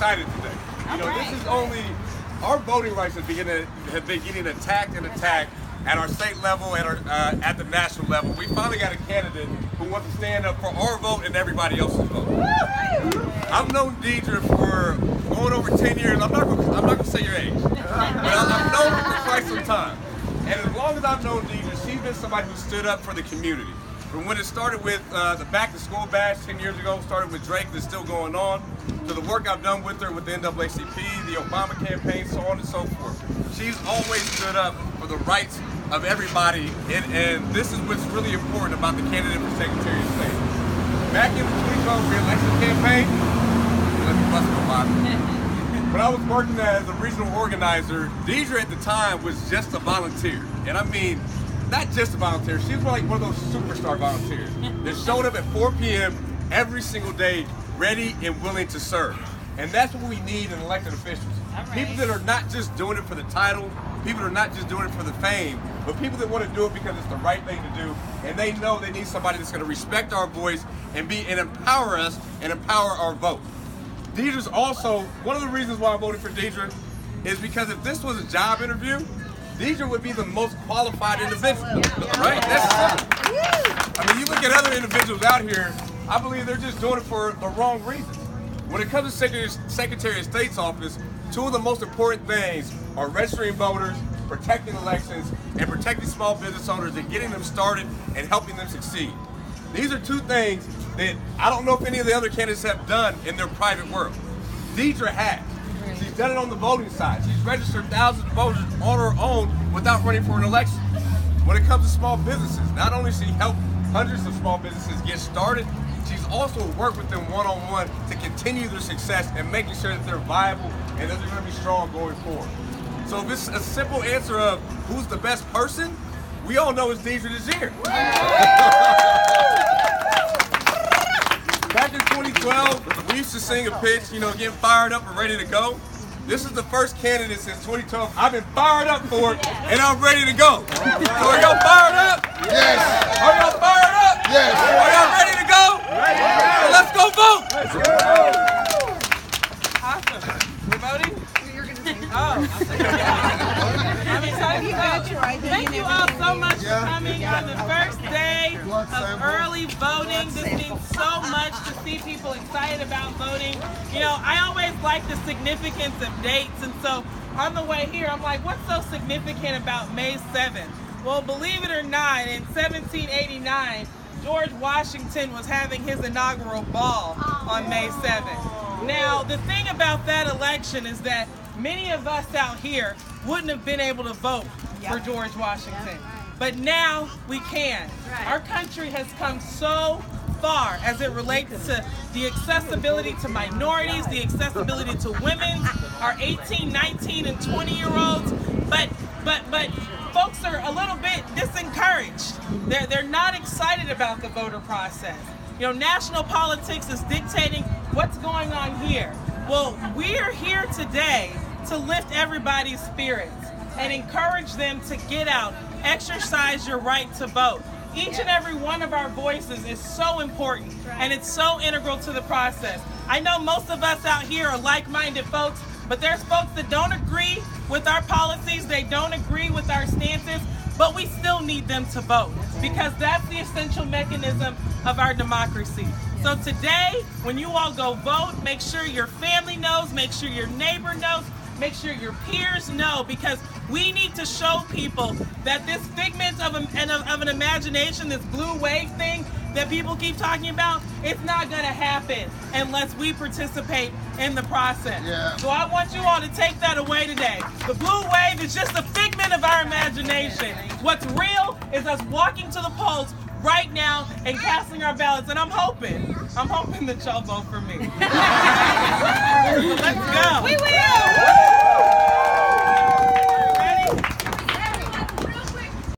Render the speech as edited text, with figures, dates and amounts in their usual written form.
excited today. This is only, our voting rights have been getting attacked and attacked at our state level, at the national level. We finally got a candidate who wants to stand up for our vote and everybody else's vote. I've known Deidre for going over 10 years. I'm not gonna say your age, but I've known her for quite some time. And as long as I've known Deidre, she's been somebody who stood up for the community. From when it started with the Back to School Bash 10 years ago, started with Drake, that's still going on, to the work I've done with her with the NAACP, the Obama campaign, so on and so forth. She's always stood up for the rights of everybody, and this is what's really important about the candidate for Secretary of State. Back in the 2012 re-election campaign, let me bust my bottom. When I was working as a regional organizer, Deidre at the time was just a volunteer. And I mean, not just a volunteer, she was like one of those superstar volunteers that showed up at 4 p.m. every single day, ready and willing to serve. And that's what we need in elected officials. Right. People that are not just doing it for the title, people that are not just doing it for the fame, but people that want to do it because it's the right thing to do, and they know they need somebody that's going to respect our voice and empower us and empower our vote. Deidre's also, one of the reasons why I voted for Deidre is because if this was a job interview, Deidre would be the most qualified individual, right? That's simple. I mean, you look at other individuals out here, I believe they're just doing it for the wrong reasons. When it comes to Secretary of State's office, two of the most important things are registering voters, protecting elections, and protecting small business owners and getting them started and helping them succeed. These are two things that I don't know if any of the other candidates have done in their private world. Deidre has. She's done it on the voting side. She's registered thousands of voters on her own without running for an election. When it comes to small businesses, not only has she helped hundreds of small businesses get started, she's also worked with them one-on-one to continue their success and making sure that they're viable and that they're going to be strong going forward. So if it's a simple answer of who's the best person, we all know it's Deidre this year. Back in 2012, we used to sing a pitch, getting fired up and ready to go. This is the first candidate since 2012 I've been fired up for, and I'm ready to go. So are y'all fired up? Yes. Are y'all fired up? Yes. Are y'all ready to go? Well, let's go vote. Let's go. Awesome. We're voting? You're going to say I'm excited. Thank you all so much for coming on the first day of early voting. This means so much to see people excited about voting. I always like the significance of dates, and so on the way here, I'm like, what's so significant about May 7th? Well, believe it or not, in 1789, George Washington was having his inaugural ball on May 7th. Now, the thing about that election is that many of us out here wouldn't have been able to vote for George Washington. But now we can. Our country has come so far as it relates to the accessibility to minorities, the accessibility to women, our 18, 19, and 20-year-olds. But folks are a little bit disencouraged. They're not excited about the voter process. National politics is dictating what's going on here. Well, we're here today to lift everybody's spirits and encourage them to get out, exercise your right to vote. Each and every one of our voices is so important, and it's so integral to the process. I know most of us out here are like-minded folks, but there's folks that don't agree with our policies, they don't agree with our stances, but we still need them to vote because that's the essential mechanism of our democracy. So today, when you all go vote, make sure your family knows, make sure your neighbor knows, make sure your peers know, because we need to show people that this figment of an imagination, this blue wave thing that people keep talking about, it's not going to happen unless we participate in the process. So I want you all to take that away today. The blue wave is just a figment of our imagination. What's real is us walking to the polls right now and casting our ballots, and I'm hoping that y'all vote for me. So let's go. We will.